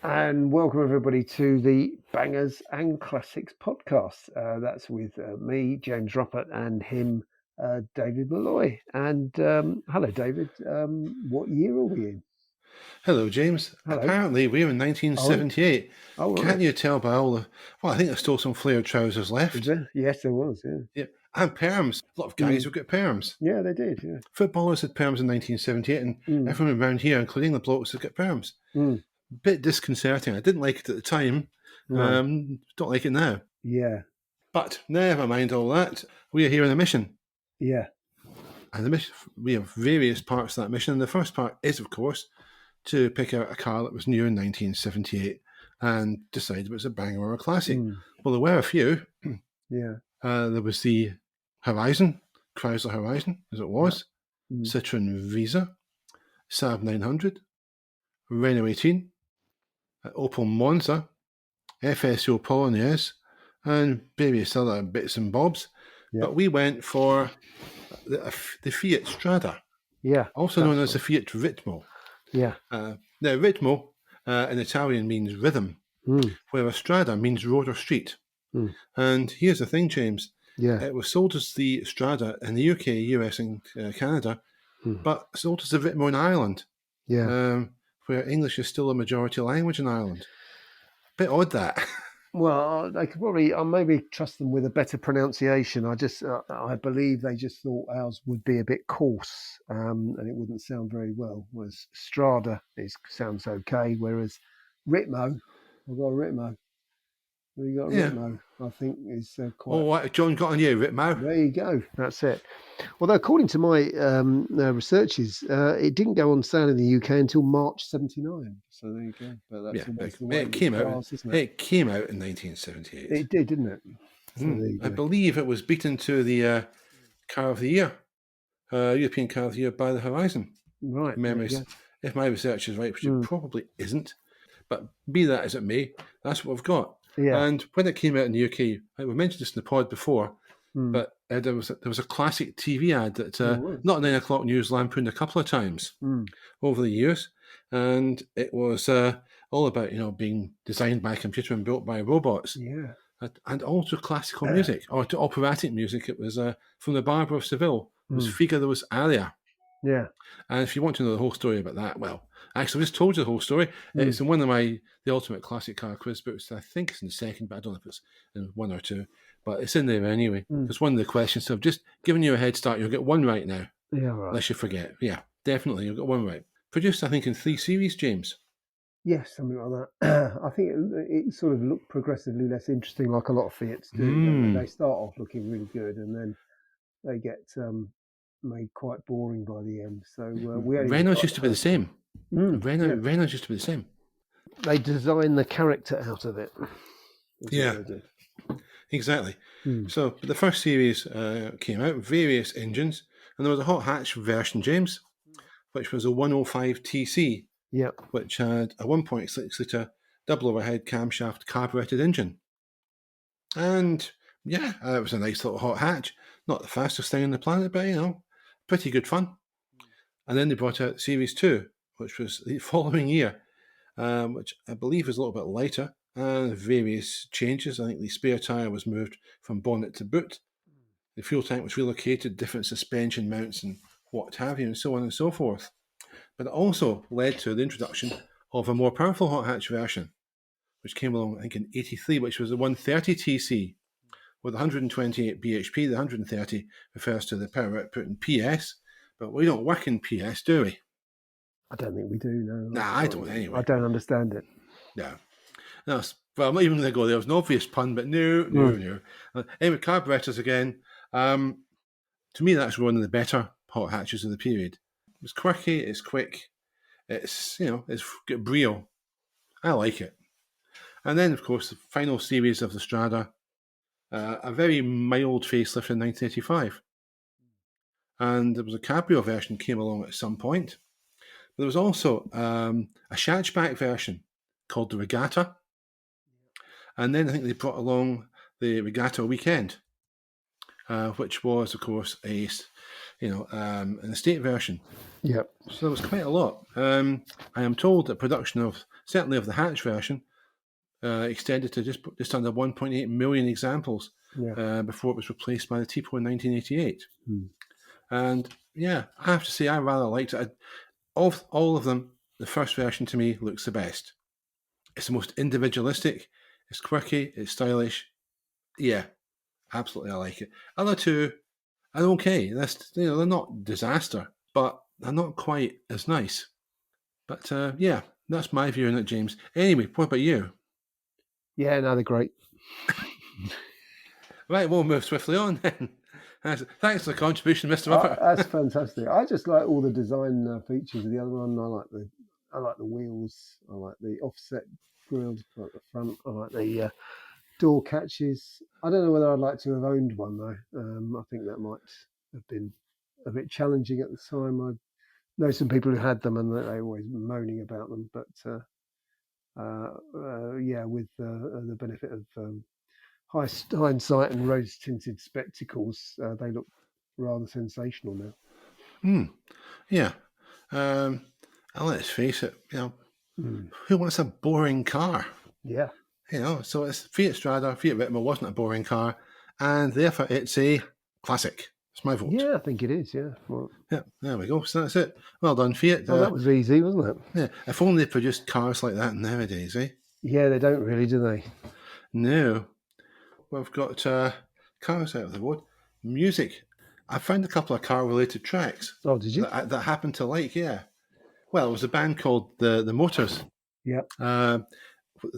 And welcome everybody to the Bangers and Classics podcast. That's with me, James Ruppert, and him, David Malloy. And hello, David. What year are we in? Hello, James. Hello. Apparently, we're in 1978. Oh, right. Can't you tell by all the... Well, I think there's still some flared trousers left. Is there? Yes, there was. Yeah. Yeah, and perms. A lot of guys have got perms. Yeah, they did. Yeah. Footballers had perms in 1978, and everyone around here, including the blokes, had got perms. Bit disconcerting. I didn't like it at the time. No. Don't like it now. Yeah. But never mind all that. We are here on a mission. Yeah. And the mission, we have various parts of that mission. And the first part is, of course, to pick out a car that was new in 1978 and decide if it was a banger or a classic. Well, there were a few. Yeah. There was the Horizon, Chrysler Horizon, as it was, Citroen Visa, Saab 900, Renault 18, Opel Monza, FSO Polonaise, and various other bits and bobs. Yeah. But we went for the Fiat Strada, also known as the Fiat Ritmo. Yeah. Now, Ritmo in Italian means rhythm, whereas Strada means road or street. And here's the thing, James. Yeah. It was sold as the Strada in the UK, US, and Canada, but sold as the Ritmo in Ireland. Yeah. Where English is still a majority language in Ireland. Bit odd, that. Well, they could probably, I'll maybe trust them with a better pronunciation. I believe they just thought ours would be a bit coarse, and it wouldn't sound very well. Whereas Strada sounds okay, whereas Ritmo, I've got a Ritmo. You got a Ritmo, I think is quite... Oh, what? John got on you, Ritmo. There you go, that's it. Although according to my researches, it didn't go on sale in the UK until March 79. So there you go. But that's it came out. It came out in 1978. It did, didn't it? So I believe it was beaten to the Car of the Year, European Car of the Year by the Horizon. Right. Memories. If my research is right, which it probably isn't, but be that as it may, that's what we've got. Yeah. And when it came out in the UK, we mentioned this in the pod before, but there was a classic TV ad that Not 9 O'Clock News lampooned a couple of times over the years, and it was all about being designed by a computer and built by robots. Yeah. And also classical music, or to operatic music. It was from the Barber of Seville. It was Figaro's Aria. Yeah. And if you want to know the whole story about that, well, actually, I just told you the whole story. It's in one of the Ultimate Classic Car Quiz books. I think it's in the second, but I don't know if it's in one or two. But it's in there anyway. It's one of the questions. So I've just given you a head start. You'll get one right now. Yeah, right. Unless you forget. Yeah, definitely. You'll get one right. Produced, I think, in 3 series, James. Yes, something like that. I think it sort of looked progressively less interesting, like a lot of Fiats do. They start off looking really good, and then they get made quite boring by the end. So Renault's used to be the same. Renault's used to be the same. They design the character out of it. Yeah, exactly. So the first series came out, various engines, and there was a hot hatch version, James, which was a 105 TC. Yeah, which had a 1.6 litre double overhead camshaft carburetted engine. And it was a nice little hot hatch. Not the fastest thing on the planet, but pretty good fun. And then they brought out Series 2, which was the following year, which I believe is a little bit lighter, and various changes. I think the spare tyre was moved from bonnet to boot. The fuel tank was relocated, different suspension mounts and what have you, and so on and so forth. But it also led to the introduction of a more powerful hot hatch version, which came along, I think, in 83, which was the 130 TC with 128 bhp. The 130 refers to the power output in PS, but we don't work in PS, do we? I don't think we do, no. Nah, I don't anyway. I don't understand it. No. Well, not even there was an obvious pun, but no. Anyway, carburetors again. To me, that's one of the better hot hatches of the period. It's quirky, it's quick, it's got brio. I like it. And then, of course, the final series of the Strada, a very mild facelift in 1985. And there was a cabrio version came along at some point. But there was also a hatchback version called the Regatta. And then I think they brought along the Regatta Weekend, which was, of course, a an estate version. Yep. So there was quite a lot. I am told that production of certainly of the hatch version extended to just under 1.8 million examples Yeah. before it was replaced by the Tipo in 1988. Hmm. And yeah, I have to say I rather liked it. Of all of them, the first version to me looks the best. It's the most individualistic. It's quirky. It's stylish. Yeah, absolutely, I like it. Other two are okay. They're not disaster, but they're not quite as nice. But yeah, that's my view on it, James. Anyway, what about you? Yeah, no, they're great. Right, we'll move swiftly on then. Thanks for the contribution, Mr. Muppet. That's fantastic. I just like all the design features of the other one. I like the wheels. I like the offset grills at the front. I like the door catches. I don't know whether I'd like to have owned one though. I think that might have been a bit challenging at the time. I know some people who had them and they always moaning about them, but yeah, with the benefit of hindsight and rose tinted spectacles, they look rather sensational now. Yeah. And let's face it, Mm. who wants a boring car? Yeah. So it's Fiat Strada, Fiat Ritmo wasn't a boring car, and therefore it's a classic. It's my vote. Yeah, I think it is. Yeah. Well, Yeah, there we go. So that's it. Well done, Fiat. well, that was easy, wasn't it? Yeah, if only they produced cars like that nowadays, eh? Yeah, they don't really, do they? No. We've got cars out of the road. Music. I found a couple of car-related tracks Oh, did you? that I happened to like, yeah. Well, it was a band called the Motors. Yeah. The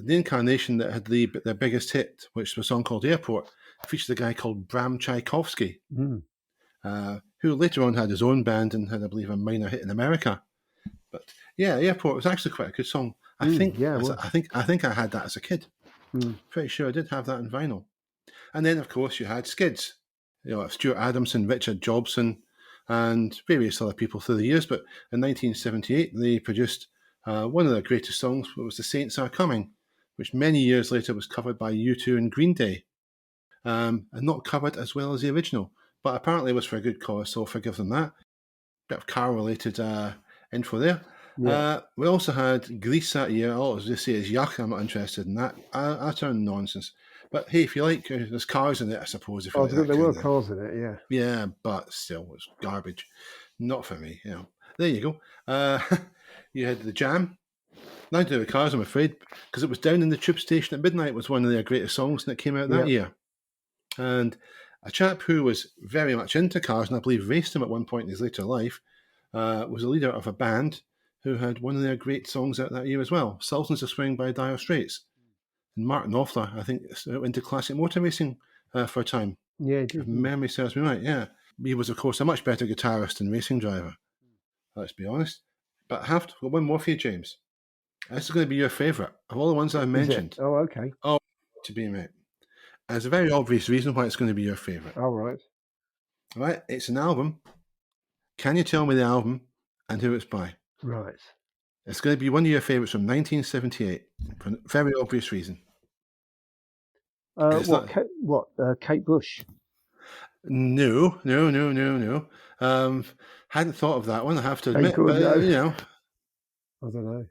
incarnation that had their biggest hit, which was a song called Airport, featured a guy called Bram Tchaikovsky, Mm. who later on had his own band and had, I believe, a minor hit in America. But yeah, Airport was actually quite a good song. I think I had that as a kid. Pretty sure I did have that in vinyl. And then, of course, you had Skids. Stuart Adamson, Richard Jobson, and various other people through the years. But in 1978, they produced one of their greatest songs, which was The Saints Are Coming, which many years later was covered by U2 and Green Day. And not covered as well as the original. But apparently it was for a good cause, so I'll forgive them that. Bit of car-related info there. Yeah. We also had Grease that year. All I was just say is yuck, I'm not interested in that. Utter nonsense. But hey, if you like, there's cars in it, I suppose. If you like that There were kind of, cars in it. Yeah. yeah, but still, it's garbage. Not for me. There you go. You had the Jam. Nothing to do with cars, I'm afraid, because it was Down in the Tube Station at Midnight was one of their greatest songs that came out that year. And a chap who was very much into cars, and I believe raced them at one point in his later life, was a leader of a band who had one of their great songs out that year as well, Sultans of Swing by Dire Straits. And Martin Knopfler, I think, went into classic motor racing for a time. Yeah. If memory serves me right, yeah. He was, of course, a much better guitarist and racing driver. Let's be honest. But I have to got one more for you, James. This is going to be your favourite of all the ones I've mentioned. Oh, okay. Oh, to be mate. And there's a very obvious reason why it's going to be your favourite. All right. Right, it's an album. Can you tell me the album and who it's by? Right. It's going to be one of your favourites from 1978 for a very obvious reason. Kate Bush? No. Hadn't thought of that one, I have to admit. Good, but, no. I don't know.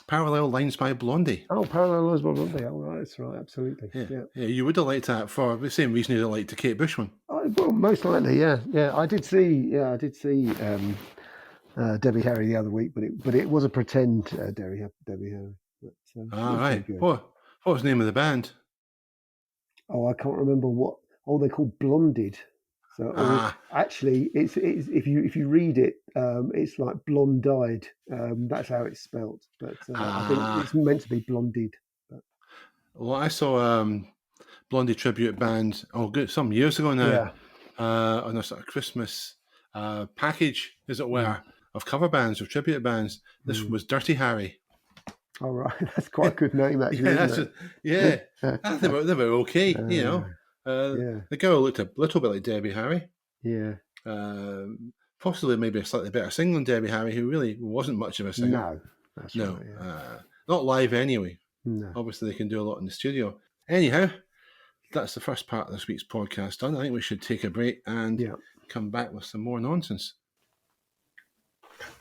Parallel Lines by Blondie. Oh, Parallel Lines by Blondie. Oh, right, that's right, absolutely. Yeah, you would have liked that for the same reason you'd have liked the Kate Bush one. Well, most likely, yeah. I did see Debbie Harry the other week, but it was a pretend Debbie Harry. Right. What was the name of the band? Oh, I can't remember what. Oh, they're called Blonded. So actually, it's if you read it, it's like blonde-eyed. That's how it's spelled. But I think it's meant to be blonded. But. Well, I saw Blondie tribute band some years ago now on a sort of Christmas package, as it were, of cover bands or tribute bands. This was Dirty Harry. All right, that's quite a good name, actually. I think they were okay. The girl looked a little bit like Debbie Harry. Yeah. Possibly maybe a slightly better singer than Debbie Harry, who really wasn't much of a singer. No, that's right. Yeah. Not live anyway. No. Obviously, they can do a lot in the studio. Anyhow, that's the first part of this week's podcast done. I think we should take a break and come back with some more nonsense.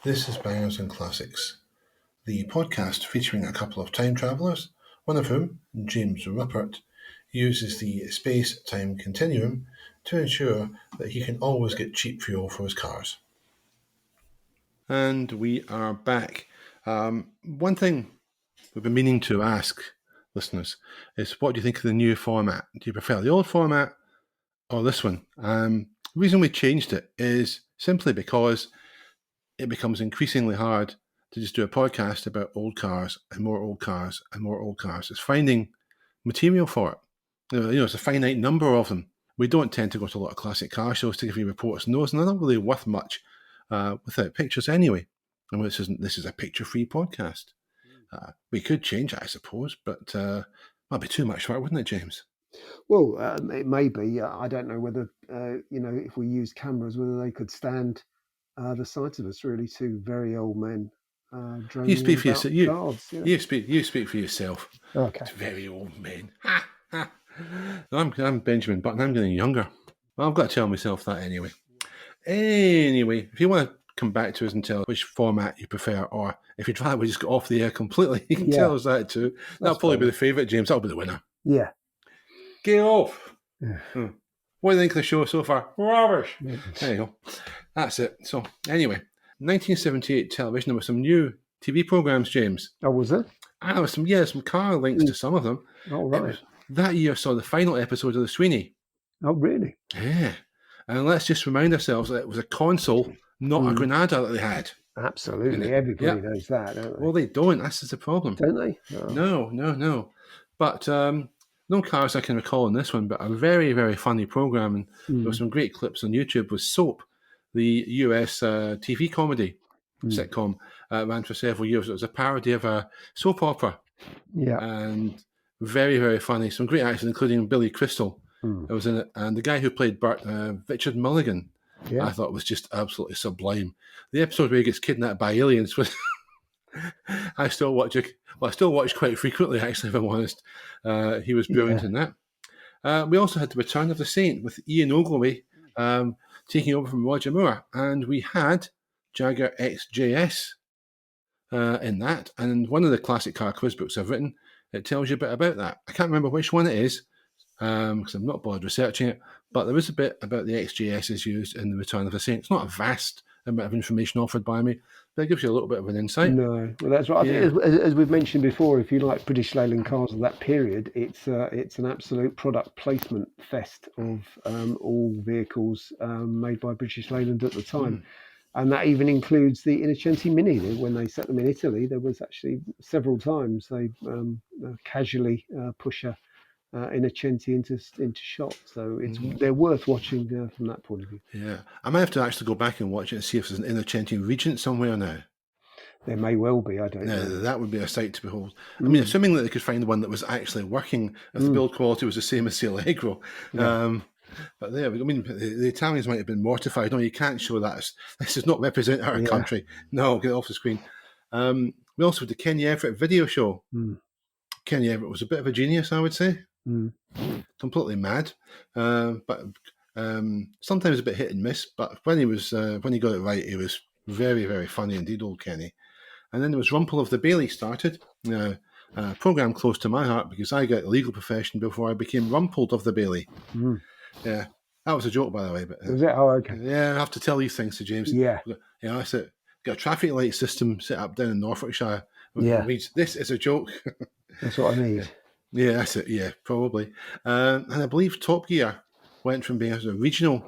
This is Bangers and Classics, the podcast featuring a couple of time travellers, one of whom, James Ruppert, uses the space-time continuum to ensure that he can always get cheap fuel for his cars. And we are back. One thing we've been meaning to ask listeners is, what do you think of the new format? Do you prefer the old format or this one? The reason we changed it is simply because it becomes increasingly hard to just do a podcast about old cars and more old cars and more old cars. It's finding material for it. It's a finite number of them. We don't tend to go to a lot of classic car shows to give you reports and those, and they're not really worth much without pictures anyway. And this is a picture-free podcast. We could change it, I suppose, but that'd be too much for it, wouldn't it, James? Well, it may be. I don't know whether, if we use cameras, whether they could stand the sight of us, really, two very old men droning You speak for about yourself. cars. You speak for yourself. Okay. It's very old men. I'm Benjamin Button. I'm getting younger. Well, I've got to tell myself that anyway. Anyway, if you want to come back to us and tell us which format you prefer, or if you'd rather we just got off the air completely, you can tell us that too. That'll probably be the favourite, James. That'll be the winner. Yeah. Get off. Yeah. What do you think of the show so far? Rubbish. There you go. That's it. So, anyway, 1978 television, there were some new TV programmes, James. Oh, was there? There was some car links to some of them. Oh, right. That year saw the final episode of The Sweeney. Oh, really? Yeah. And let's just remind ourselves that it was a console, not a Granada that they had. Absolutely. Everybody knows that, don't they? Well, they don't. That's the problem. Don't they? Oh. No. But no cars I can recall in this one, but a very, very funny program. And there were some great clips on YouTube with Soap, the US TV comedy sitcom, ran for several years. It was a parody of a soap opera. Yeah. And very, very funny. Some great actors, including Billy Crystal. It was in it. And the guy who played Bert, Richard Mulligan, I thought was just absolutely sublime. The episode where he gets kidnapped by aliens was... I still watch quite frequently, actually, if I'm honest. He was brilliant in that. We also had The Return of the Saint with Ian Ogilvy taking over from Roger Moore. And we had Jaguar XJS in that. And one of the classic car quiz books I've written, it tells you a bit about that. I can't remember which one it is, because I'm not bothered researching it, but there is a bit about the XJSs used in The Return of the Saint. It's not a vast amount of information offered by me, but it gives you a little bit of an insight. No, well, that's right. I think, as we've mentioned before, if you like British Leyland cars of that period, it's an absolute product placement fest of all vehicles made by British Leyland at the time. And that even includes the Innocenti Mini. When they set them in Italy, there was actually several times they casually push a Innocenti into shot. So they're worth watching from that point of view. Yeah, I might have to actually go back and watch it and see if there's an Innocenti Regent somewhere now. There may well be, I don't know. That would be a sight to behold. I mean, assuming that they could find one that was actually working, if the build quality was the same as the Allegro. Yeah. But there, I mean, the Italians might have been mortified. No, you can't show that. This does not represent our country. No, get it off the screen. We also had the Kenny Everett video show. Kenny Everett was a bit of a genius, I would say. Completely mad, but sometimes a bit hit and miss. But when he got it right, he was very, very funny indeed, old Kenny. And then there was Rumple of the Bailey started, a program close to my heart because I got a legal profession before I became Rumpled of the Bailey. Yeah, that was a joke, by the way. But was it? Oh, okay. Yeah, I have to tell these things to James. Yeah, I said, got a traffic light system set up down in Norfolkshire. Yeah, reads, this is a joke. That's what I need. Yeah, that's it. Yeah, probably. And I believe Top Gear went from being a regional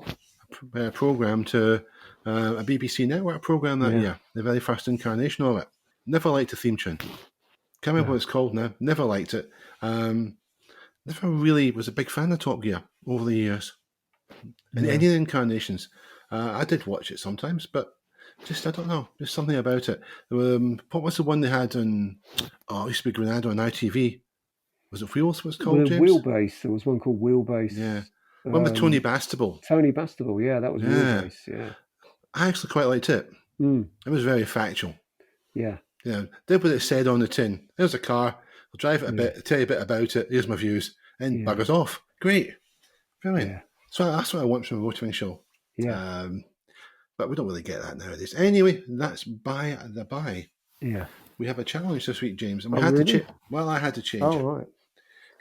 program to a BBC network program that year, the very first incarnation of it. Never liked the theme tune. Can't remember what it's called now. Never liked it. Never really was a big fan of Top Gear over the years. In any of the incarnations. I did watch it sometimes, but just, I don't know, just something about it. What was the one they had on, it used to be Granada on ITV. Was it Wheels was called, James? Wheelbase. There was one called Wheelbase. Yeah. One with Tony Bastable. Tony Bastable, yeah, that was Wheelbase, yeah. I actually quite liked it. It was very factual. Yeah. Yeah. Did what it said on the tin. There's a car. I'll drive it a bit, tell you a bit about it. Here's my views. And buggers off. Great. Brilliant. Yeah. So that's what I want from a motoring show. Yeah. But we don't really get that nowadays. Anyway, that's by the by. Yeah. We have a challenge this week, James, and we Oh, had to really? well, I had to change Oh, it. right.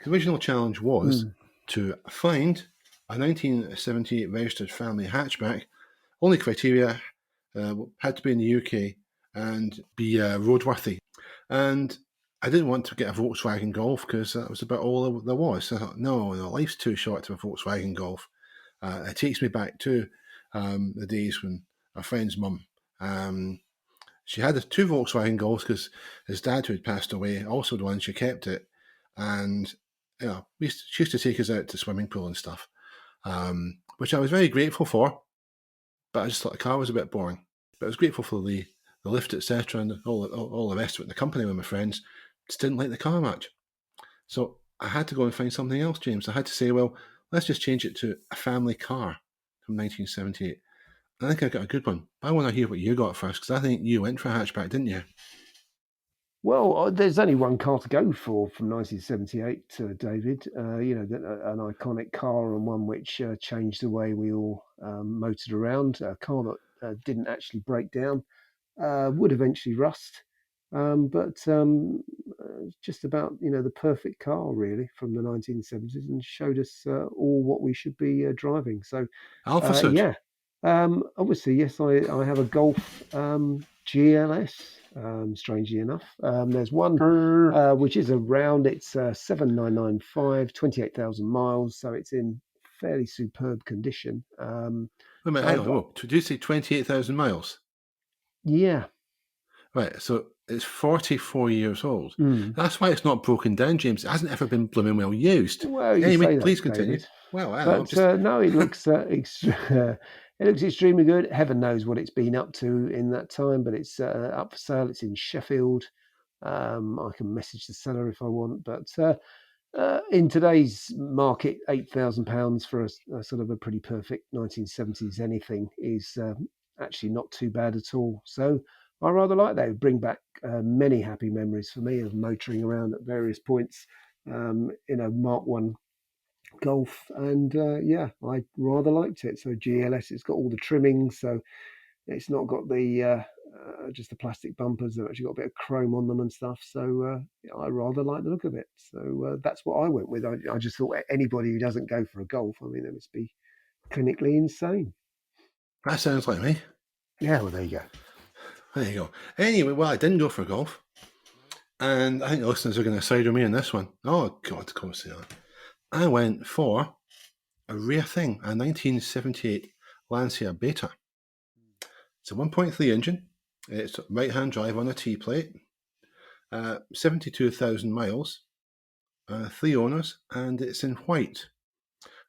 The original challenge was Mm. to find a 1978 registered family hatchback. Only criteria had to be in the UK and be roadworthy. And I didn't want to get a Volkswagen Golf because that was about all there was. So I thought, no, life's too short to have a Volkswagen Golf. It takes me back to the days when a friend's mum, she had two Volkswagen Golfs because his dad, who had passed away, also the one she kept it. And she used to take us out to swimming pool and stuff, which I was very grateful for. But I just thought the car was a bit boring. But I was grateful for the lift, etc., and all the rest of it. The company with my friends just didn't like the car much. So I had to go and find something else, James. I had to say, well, let's just change it to a family car from 1978. I think I got a good one. But I want to hear what you got first, because I think you went for a hatchback, didn't you? Well, there's only one car to go for from 1978, David. An iconic car and one which changed the way we all motored around. A car that didn't actually break down, would eventually rust, but just about the perfect car really from the 1970s, and showed us all what we should be driving. So Alpha Sud. yeah, obviously yes, I have a Golf GLS. Strangely enough, there's one which is around. It's 7995, 28,000 miles, so it's in fairly superb condition. Wait a minute, hang I've on. Whoa. Did you say 28,000 miles? Yeah. Right, so it's 44 years old. Mm. That's why it's not broken down, James. It hasn't ever been blooming well used. Well, you Anyway, say please that, continue. David, Well, I don't know. I'm but just. no, it looks it looks extremely good. Heaven knows what it's been up to in that time, but it's up for sale. It's in Sheffield. I can message the seller if I want, but in today's market, £8,000 for a sort of a pretty perfect 1970s anything is actually not too bad at all. So I rather like that. It would bring back many happy memories for me of motoring around at various points in a Mark One Golf, and yeah, I rather liked it. So GLS, it's got all the trimmings, so it's not got the just the plastic bumpers. They've actually got a bit of chrome on them and stuff. So I rather like the look of it. So that's what I went with. I just thought anybody who doesn't go for a Golf, I mean, they must be clinically insane. That sounds like me. Yeah, well, there you go. There you go. Anyway, well, I didn't go for golf. And I think the listeners are going to side with me on this one. Oh, God, of course they are. I went for a rare thing, a 1978 Lancia Beta. It's a 1.3 engine. It's right-hand drive on a T-plate. 72,000 miles. 3 owners, and it's in white.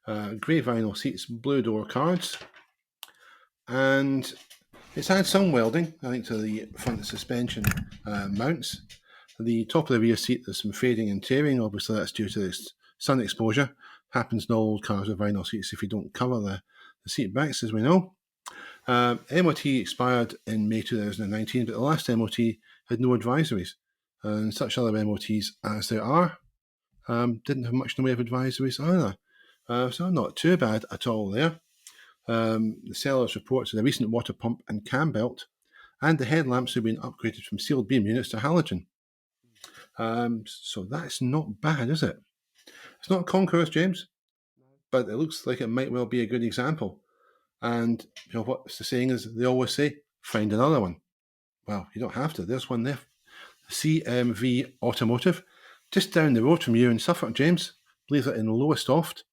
Grey vinyl seats, blue door cards. And it's had some welding, I think, to the front suspension mounts. The top of the rear seat, there's some fading and tearing. Obviously, that's due to this sun exposure. Happens in all old cars with vinyl seats if you don't cover the seat backs, as we know. MOT expired in May 2019, but the last MOT had no advisories. And such other MOTs as there are didn't have much in the way of advisories either. So not too bad at all there. The seller's reports of the recent water pump and cam belt, and the headlamps have been upgraded from sealed beam units to halogen. So that's not bad, is it? It's not conquerors, James, but it looks like it might well be a good example. And what's the saying is they always say, find another one. Well, you don't have to. There's one there. CMV Automotive, just down the road from you in Suffolk, James. Believe it in Lowestoft.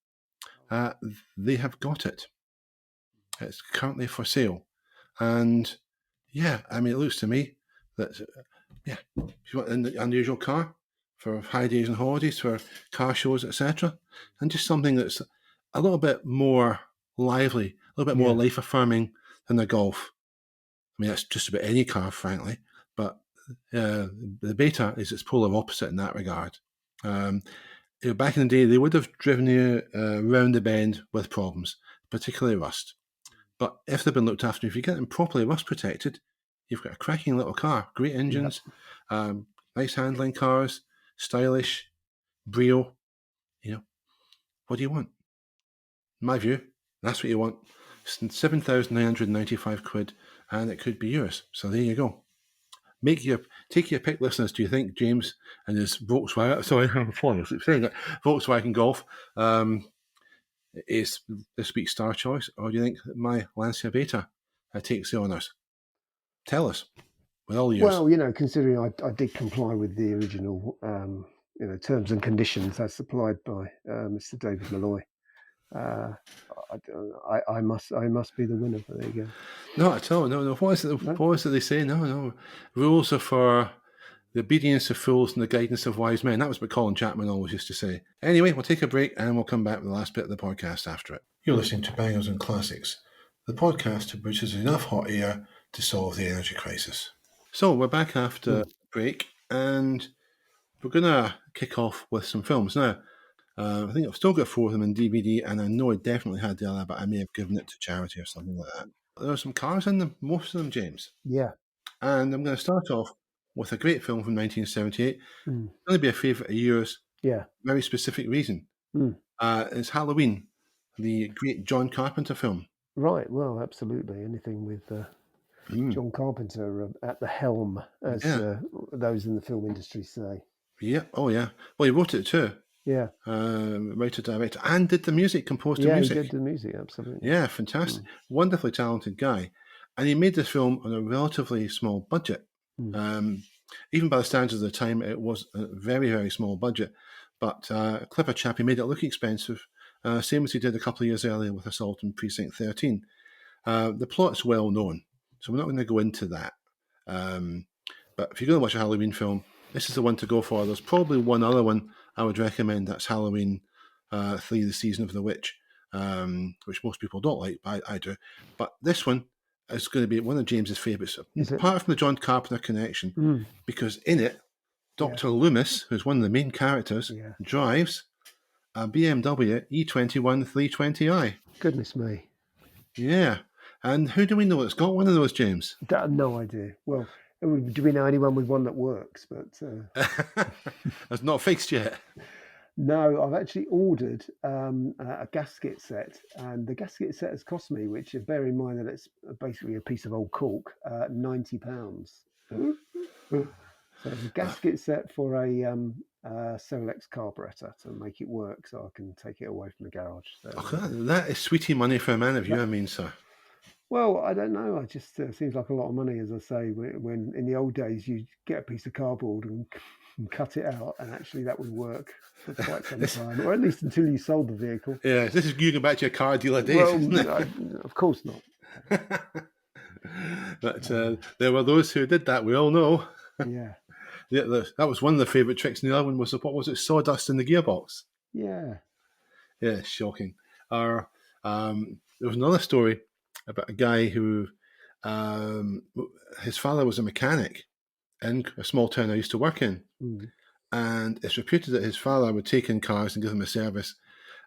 They have got it. It's currently for sale. And yeah, I mean, it looks to me that, if you want an unusual car for high days and holidays, for car shows, etc., and just something that's a little bit more lively, a little bit more Yeah, life affirming than a Golf. I mean, that's just about any car, frankly, but the Beta is its polar opposite in that regard. Back in the day, they would have driven you round the bend with problems, particularly rust. But if they've been looked after, if you get them properly rust protected, you've got a cracking little car. Great yeah. engines, nice handling cars, stylish, brio. What do you want? In my view, that's what you want. £7,995, and it could be yours. So there you go. Take your pick, listeners. Do you think James and his Volkswagen? Sorry, I'm falling asleep saying it. Volkswagen Golf is this week's star choice, or do you think my Lancia Beta takes the honours? Tell us. With all yours. Well, considering I did comply with the original, terms and conditions as supplied by Mr. David Malloy, I must be the winner. But there you go. Not at all. No. What is it they say? No. Rules are for the obedience of fools and the guidance of wise men. That was what Colin Chapman always used to say. Anyway, we'll take a break and we'll come back with the last bit of the podcast after it. You're listening to Bangers and Classics, the podcast that produces enough hot air to solve the energy crisis. So we're back after break, and we're going to kick off with some films. Now, I think I've still got 4 of them in DVD, and I know I definitely had the other, but I may have given it to charity or something like that. There are some cars in them, most of them, James. Yeah. And I'm going to start off with a great film from 1978. It's going to be a favourite of yours. Yeah. Very specific reason. It's Halloween, the great John Carpenter film. Right. Well, absolutely. Anything with John Carpenter at the helm, as those in the film industry say. Yeah. Oh, yeah. Well, he wrote it too. Yeah. Writer, director, and did the music, composed the music. Yeah, he did the music, absolutely. Yeah, fantastic. Wonderfully talented guy. And he made this film on a relatively small budget. Even by the standards of the time, it was a very, very small budget. But clever chap, he made it look expensive, same as he did a couple of years earlier with Assault on Precinct 13. The plot's well known, so we're not going to go into that. But if you're going to watch a Halloween film, this is the one to go for. There's probably one other one I would recommend. That's Halloween 3, The Season of the Witch, which most people don't like, but I do. But this one is going to be one of James's favourites, apart from the John Carpenter connection, because in it, Dr. Loomis, who's one of the main characters, drives a BMW E21 320i. Goodness me. Yeah. And who do we know that's got one of those, James? No idea. Well, do we know anyone with one that works? But It's not fixed yet. No, I've actually ordered a gasket set, and the gasket set has cost me, which, bear in mind that it's basically a piece of old cork, £90. So it's a gasket set for a Solex carburetor to make it work, so I can take it away from the garage. So, that is sweetie money for a man of you, I mean, sir. Well, I don't know. I just seems like a lot of money, as I say. When in the old days you get a piece of cardboard and cut it out, and actually that would work for quite some time, or at least until you sold the vehicle. Yeah, this is you going back to your car dealer days, isn't it? Of course not. But there were those who did that. We all know. Yeah. That was one of the favourite tricks. And the other one was, what was it, sawdust in the gearbox? Yeah. Yeah, shocking. There was another story about a guy who, his father was a mechanic in a small town I used to work in. And it's reputed that his father would take in cars and give them a service.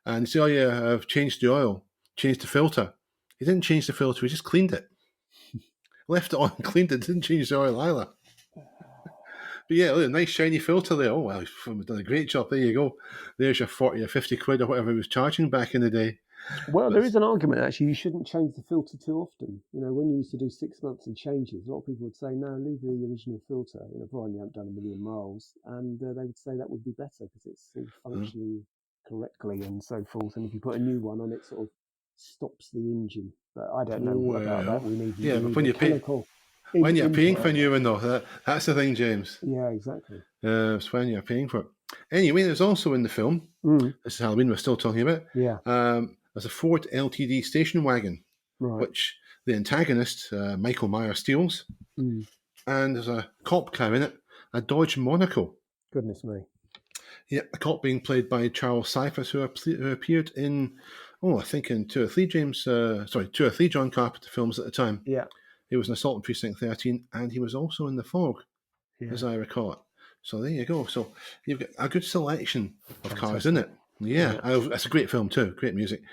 And he'd say, oh yeah, I've changed the oil, changed the filter. He didn't change the filter, he just cleaned it. Left it on and cleaned it, didn't change the oil either. But yeah, look, a nice shiny filter there. Oh, well, he's done a great job. There you go. There's your 40 or 50 quid or whatever he was charging back in the day. Well, there is an argument, actually. You shouldn't change the filter too often. When you used to do 6 monthly changes, a lot of people would say, no, leave the original filter, provided you haven't done a million miles. And they would say that would be better because it's all functioning correctly and so forth. And if you put a new one on, it sort of stops the engine. But I don't know about that. We need but when you're paying for a new one, though, that's the thing, James. Yeah, exactly. It's when you're paying for it. Anyway, there's also in the film, this is Halloween we're still talking about, there's a Ford LTD station wagon, which the antagonist, Michael Myers, steals. And there's a cop car in it, a Dodge Monaco. Goodness me. Yeah, a cop being played by Charles Cyphers, who appeared in, I think in 2 or 3 2 or 3 John Carpenter films at the time. Yeah. He was in Assault on Precinct 13, and he was also in The Fog, as I recall it. So there you go. So you've got a good selection of cars in it. Yeah, it's a great film too. Great music.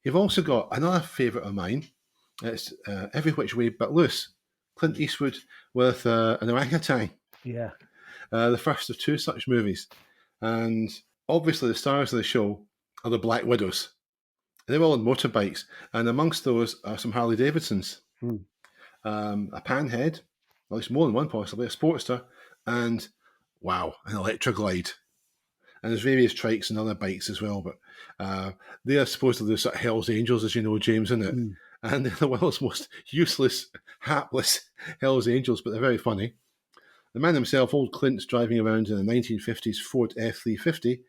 You've also got another favourite of mine. It's Every Which Way But Loose. Clint Eastwood with an orangutan. Yeah. The first of 2 such movies. And obviously the stars of the show are the Black Widows. They were all on motorbikes, and amongst those are some Harley Davidsons, Mm. a Panhead, at least more than one possibly, a Sportster, and wow, an Electra Glide. And there's various trikes and other bikes as well, but they are supposedly the sort of Hell's Angels, as you know, James, isn't it? Mm. And they're the world's most useless, hapless Hell's Angels, but they're very funny. The man himself, old Clint's driving around in a 1950s Ford F350,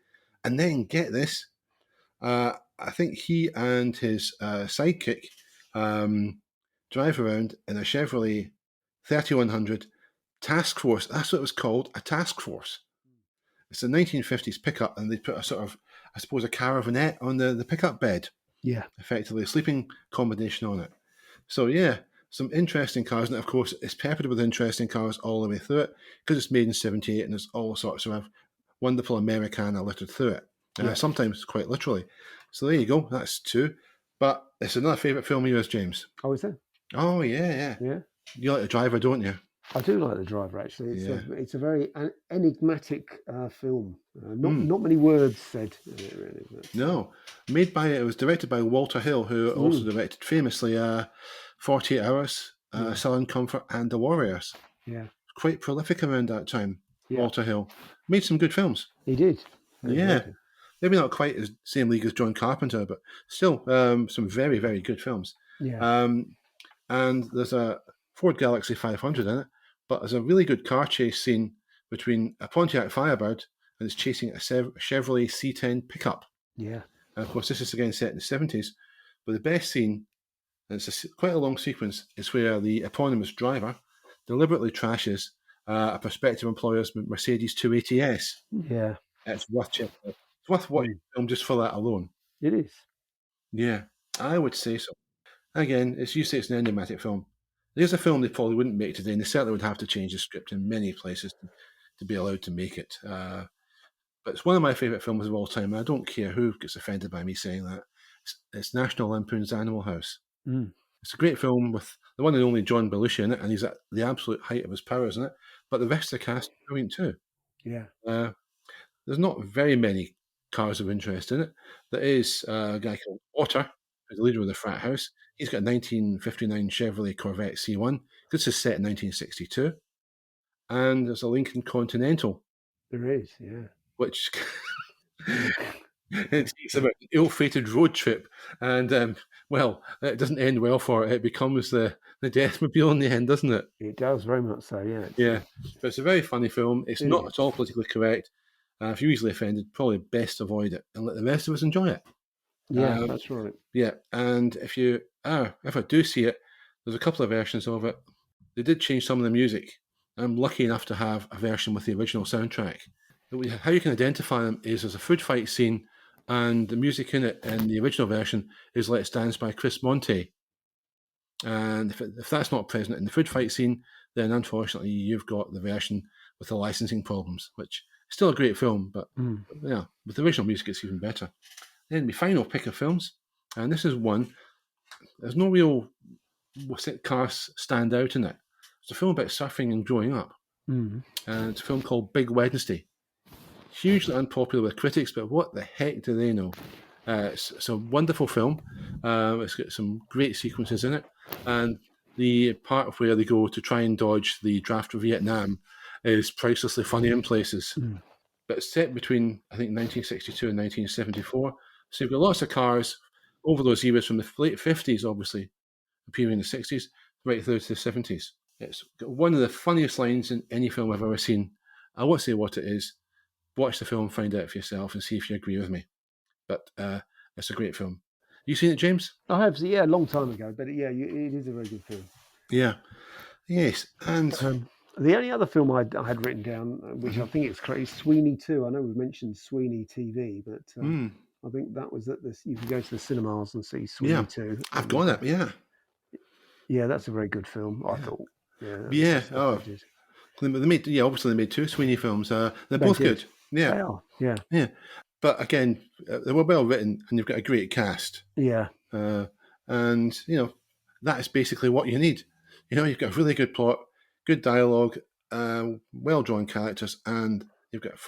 and then get this, I think he and his sidekick drive around in a Chevrolet 3100 Task Force. That's what it was called, a Task Force. It's a 1950s pickup, and they put a sort of, I suppose, a caravanette on the pickup bed, Yeah. effectively a sleeping combination on it. So yeah, some interesting cars, and of course, it's peppered with interesting cars all the way through it because it's made in '78, and there's all sorts of wonderful Americana littered through it. Yeah. Sometimes quite literally. So there you go. That's two. But it's another favourite film of yours, James. Oh, is that? Oh yeah, yeah. Yeah. You like The Driver, don't you? I do like The Driver. Actually, Yeah. it's a very enigmatic film. Mm. Not many words said in it, really. But, No, it was directed by Walter Hill, who also directed famously 48 Hours, yeah. Southern Comfort, and The Warriors. Yeah. Quite prolific around that time. Yeah. Walter Hill made some good films. He did. Yeah, maybe not quite as same league as John Carpenter, but still some very very good films. Yeah. And there's a Ford Galaxy 500 in it, but there's a really good car chase scene between a Pontiac Firebird and it's chasing a Chevrolet C10 pickup. Yeah. And of course, this is again set in the 70s. But the best scene, and it's quite a long sequence, is where the eponymous driver deliberately trashes a prospective employer's Mercedes 280S. Yeah. It's worth checking out. It's worth watching the film just for that alone. It is. Yeah, I would say so. Again, as you say, it's an enigmatic film. There's a film they probably wouldn't make today, and they certainly would have to change the script in many places to be allowed to make it. But it's one of my favourite films of all time, and I don't care who gets offended by me saying that. It's National Lampoon's Animal House. Mm. It's a great film with the one and only John Belushi in it, and he's at the absolute height of his powers in it. But the rest of the cast is brilliant too. Yeah. There's not very many cars of interest in it. There is a guy called Otter, who's the leader of the frat house. He's got a 1959 Chevrolet Corvette C1. This is set in 1962. And there's a Lincoln Continental, There is. Yeah. which it's about an ill-fated road trip. And, well, it doesn't end well for it. It becomes the Deathmobile in the end, doesn't it? It does very much so. Yeah. Yeah. But it's a very funny film. It's not at all politically correct. If you're easily offended, probably best avoid it and let the rest of us enjoy it. Yeah, that's right. Yeah, and if I do see it, there's a couple of versions of it. They did change some of the music. I'm lucky enough to have a version with the original soundtrack. How you can identify them is there's a food fight scene, and the music in it in the original version is "Let's Dance" by Chris Monte. And if that's not present in the food fight scene, then unfortunately you've got the version with the licensing problems, which is still a great film, but yeah, with the original music it's even better. Then my final pick of films, and this is one, there's no real cars stand out in it. It's a film about surfing and growing up. And it's a film called Big Wednesday. Hugely unpopular with critics, but what the heck do they know? It's a wonderful film. It's got some great sequences in it. And the part where they go to try and dodge the draft of Vietnam is pricelessly funny in places. But it's set between, I think, 1962 and 1974. So you've got lots of cars over those years from the late 50s, obviously, appearing in the 60s, right through to the 70s. It's got one of the funniest lines in any film I've ever seen. I won't say what it is. Watch the film, find out for yourself, and see if you agree with me. But it's a great film. You seen it, James? I have, yeah, a long time ago, but yeah, it is a very good film. Yeah. Yes. And the only other film I had written down, which I think it's correct, is Sweeney 2. I know we've mentioned Sweeney TV, but I think that was at this. You can go to the cinemas and see Sweeney 2. I've got it. Yeah. Yeah, that's a very good film. I thought. Yeah. They made. Yeah, obviously they made two Sweeney films. They're both good. Yeah. They are. Yeah. Yeah. But again, they were well written, and you've got a great cast. Yeah. And that is basically what you need. You've got a really good plot, good dialogue, well drawn characters, and you've got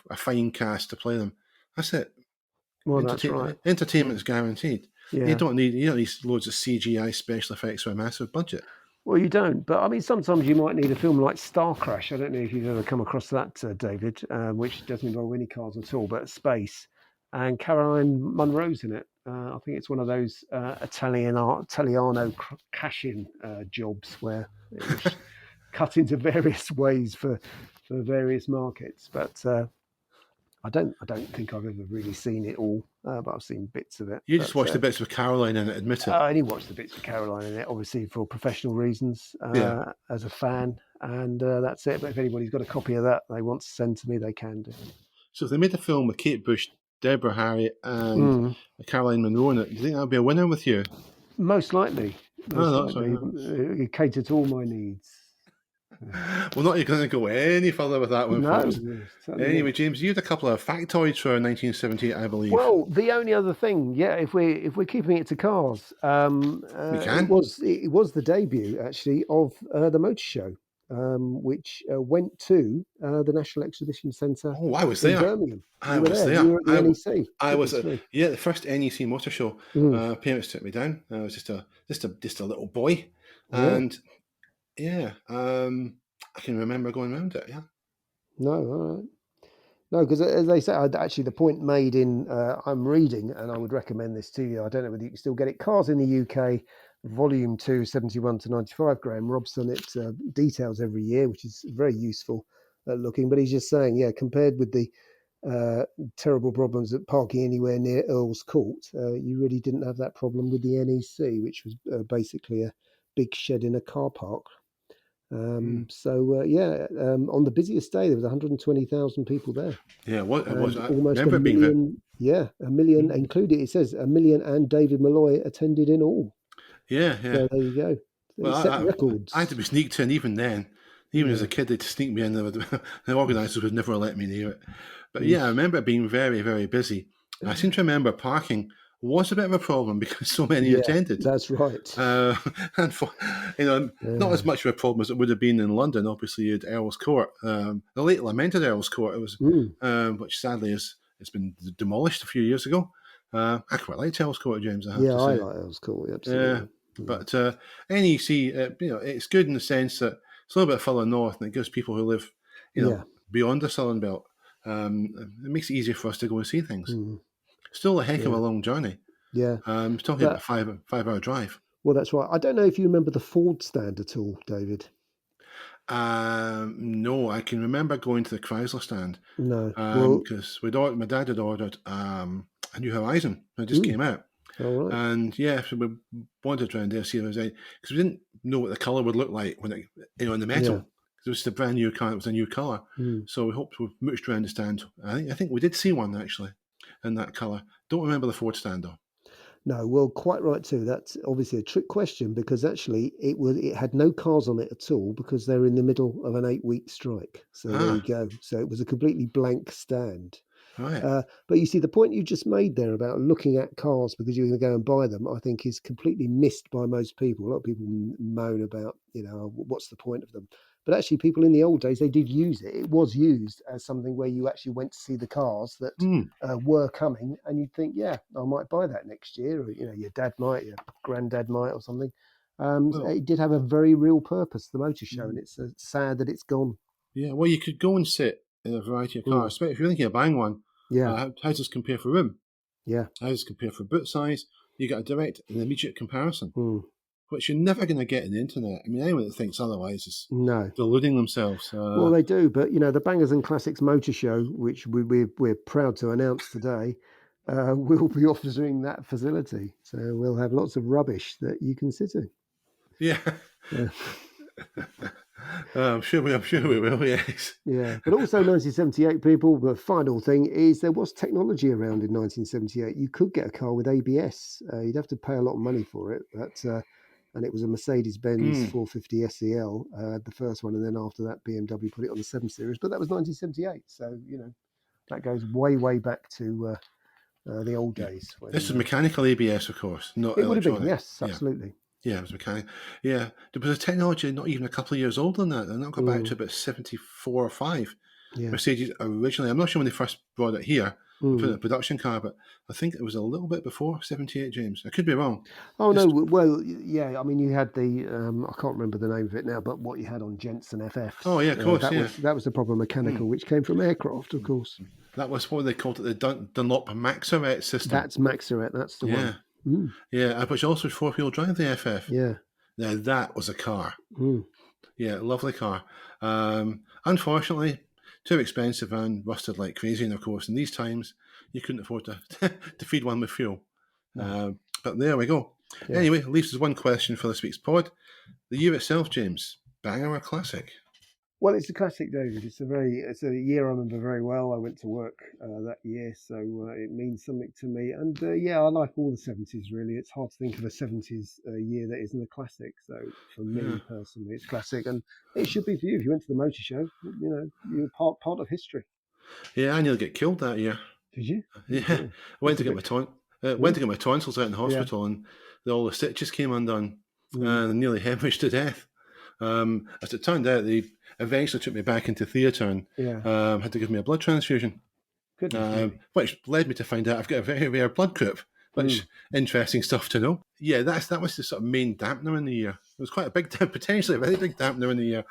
a fine cast to play them. That's it. Well, that's right. Entertainment's guaranteed. Yeah. You don't need loads of CGI special effects for a massive budget. Well, you don't, but I mean, sometimes you might need a film like Star Crash. I don't know if you've ever come across that, David, which doesn't involve any cars at all, but space. And Caroline Munro's in it. I think it's one of those Italiano cash-in jobs where it was cut into various ways for various markets. But I don't think I've ever really seen it all, but I've seen bits of it. You just But watched the bits with Caroline in it, admit it. I only watched the bits with Caroline in it, obviously for professional reasons, Yeah. as a fan, and that's it. But if anybody's got a copy of that they want to send to me, they can do. So if they made a film with Kate Bush, Deborah Harry, and Mm. Caroline Munro in it, do you think that would be a winner with you? Most likely, Oh, most no, sorry. likely, it catered to all my needs. Well, not you're going to go any further with that one, No, folks. certainly Anyway, not. James, you had a couple of factoids for 1978, I believe. Well, the only other thing, yeah, if we're keeping it to cars, We can. it was the debut actually of the Motor Show, which went to the National Exhibition Centre Oh, I was in there. Birmingham. I You were was there. there. You were at the NEC. I was Goodness me. yeah, the first NEC motor show. Mm, Parents took me down. I was just a little boy, yeah. and yeah, I can remember going around it. Yeah, No, all right. No, because as they say, actually, the point made in I'm reading, and I would recommend this to you. I don't know whether you can still get it. Cars in the UK, Volume 2, 71 to 95. Graham Robson. It details every year, which is very useful looking. But he's just saying, yeah, compared with the uh, terrible problems at parking anywhere near Earl's Court, you really didn't have that problem with the NEC, which was basically a big shed in a car park. mm. On the busiest day, there was 120,000 people there, Yeah. What it was, and I almost a remember it being very. million. Yeah, a million Mm. included. It says a million, and David Malloy attended in all. Yeah, yeah. So there you go. Well, It set I had to records. be sneaked in even then. Even as a Yeah. kid, they'd sneak me in. The organisers would never let me near it. But Mm. yeah, I remember it being very, very busy. I seem to remember parking was a bit of a problem because so many Yeah, attended. that's right. Uh, and not as Yeah. much of a problem as it would have been in London. Obviously, you had Earl's Court, the late lamented Earl's Court. It was, Mm. which sadly it's been demolished a few years ago. I quite liked Earl's Court, James. I have Yeah, to I say. like Earl's Court. Yeah, Absolutely. Mm. but NEC, it's good in the sense that it's a little bit further north, and it gives people who live, Yeah. beyond the Southern Belt, it makes it easier for us to go and see things. Mm. Still a heck of a Yeah. long journey. Yeah. It's talking about But five-hour drive. well, that's right. I don't know if you remember the Ford stand at all, David. No, I can remember going to the Chrysler stand No. Well. because my dad had ordered a New Horizon. It just Mm. came out. All right. And yeah, so we wandered around there, see if there was any, because we didn't know what the colour would look like when it, in the metal. Yeah. Because it was a brand new car, it was a new colour. Mm. So we mooched around the stand. I think we did see one actually in that colour. Don't remember the Ford stand though. No, well, quite right too. That's obviously a trick question because actually it had no cars on it at all because they're in the middle of an 8-week strike. So there you Ah, go. So it was a completely blank stand. right. But you see, the point you just made there about looking at cars because you're going to go and buy them, I think is completely missed by most people. A lot of people moan about, what's the point of them? But actually, people in the old days, they did use it. It was used as something where you actually went to see the cars that Hmm. were coming, and you'd think, yeah, I might buy that next year, or your dad might, your granddad might, or something. Well, It did have a very real purpose, the motor show, and mm, it's sad that it's gone. yeah. Well, you could go and sit in a variety of Mm, cars. Especially if you're thinking of buying one, yeah, how does this compare for room? yeah. How does this compare for boot size? You get a direct and immediate comparison, Mm, which you're never going to get in the internet. I mean, anyone that thinks otherwise is no. deluding themselves. Well, they do, but the Bangers and Classics Motor Show, which we're proud to announce today, will be offering that facility. So we'll have lots of rubbish that you can sit in. Yeah, Yeah, I'm sure we will. Yes. yeah. But also 1978, people. The final thing is there was technology around in 1978. You could get a car with ABS. You'd have to pay a lot of money for it, but and it was a Mercedes-Benz Mm. 450 SEL, the first one, and then after that, BMW put it on the 7 Series. But that was 1978, so that goes way, way back to the old Yeah. days This is when mechanical ABS, of course, not it would have been. electronic. Yes, Yeah, absolutely. yeah, it was mechanical. Yeah, there was a technology not even a couple of years older than that, and that'll go back Mm, to about 74 or 5. yeah. Mercedes originally, I'm not sure when they first brought it here, We put it in a production car, but I think it was a little bit before 78, James. I could be wrong. Oh no, Just well, yeah. I mean, you had the I can't remember the name of it now, but what you had on Jensen oh FFs, yeah, of course, yeah. that was the proper Mm. mechanical, which came from aircraft, of course. That was what they called it, the Dunlop Maxaret system. That's Maxaret. That's the Yeah, one. Mm, yeah, which also was 4-wheel drive, the FF. yeah. Now that was a car. Mm. Yeah, lovely car. Unfortunately, too expensive and rusted like crazy. And of course, in these times, you couldn't afford to to feed one with fuel. No. But there we go. Yeah. Anyway, leaves us one question for this week's pod. The year itself, James, banger or classic? Well, it's a classic, David. It's a year I remember very well. I went to work that year, so it means something to me. And yeah, I like all the seventies. Really, it's hard to think of a seventies year that isn't a classic. So for Yeah, me personally, it's classic, and it should be for you. If you went to the motor show, you know, you're part of history. yeah, I nearly get killed that year. Did you? Yeah, Yeah, I went that's to a get bit. went to Mm, get my tonsils out in the yeah. hospital, and all the stitches came undone, Mm, and I nearly hemorrhaged to death. As it turned out, they eventually took me back into theatre and yeah. had to give me a blood transfusion, Goodness me. which led me to find out I've got a very rare blood group, Mm, which interesting stuff to know. Yeah, that was the sort of main dampener in the year. It was quite a big, potentially a very big dampener in the year,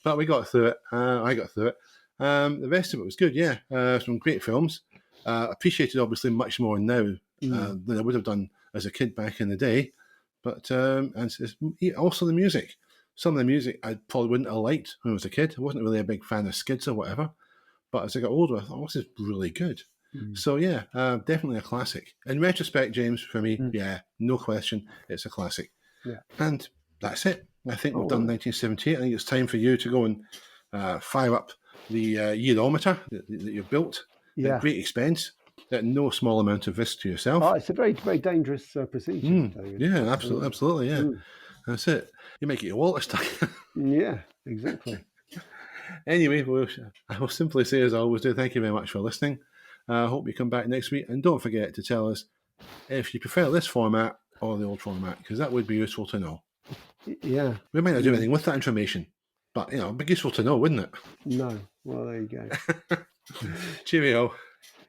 but we got through it. I got through it. The rest of it was good. Yeah, some great films. Appreciated obviously much more now mm, than I would have done as a kid back in the day. But and also the music. Some of the music I probably wouldn't have liked when I was a kid. I wasn't really a big fan of Skids or whatever. But as I got older, I thought, oh, this is really good. mm, So yeah, definitely a classic. In retrospect, James, for me, mm, yeah, no question, it's a classic. yeah. And that's it. I think we've All done right. 1978. I think it's time for you to go and fire up the yearometer that you've built at Yeah. great expense, at no small amount of risk to Oh, yourself. it's a very dangerous procedure, David. Yeah, absolutely, Absolutely. absolutely, yeah. Mm, That's it. You make it your wallet stuck. yeah. Exactly. Anyway, I will simply say, as I always do, thank you very much for listening. I hope you come back next week. And don't forget to tell us if you prefer this format or the old format, because that would be useful to know. Yeah. We might not do Mm, anything with that information, but, it'd be useful to know, wouldn't it? no. Well, there you go. Cheerio.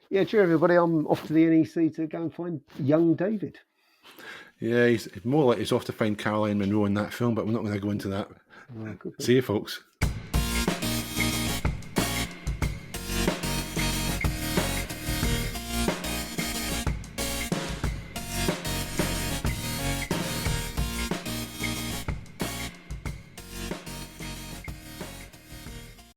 Yeah, cheer everybody. I'm off to the NEC to go and find young David. Yeah, he's more like he's off to find Caroline Monroe in that film, but we're not going to go into that. Good. See you, folks.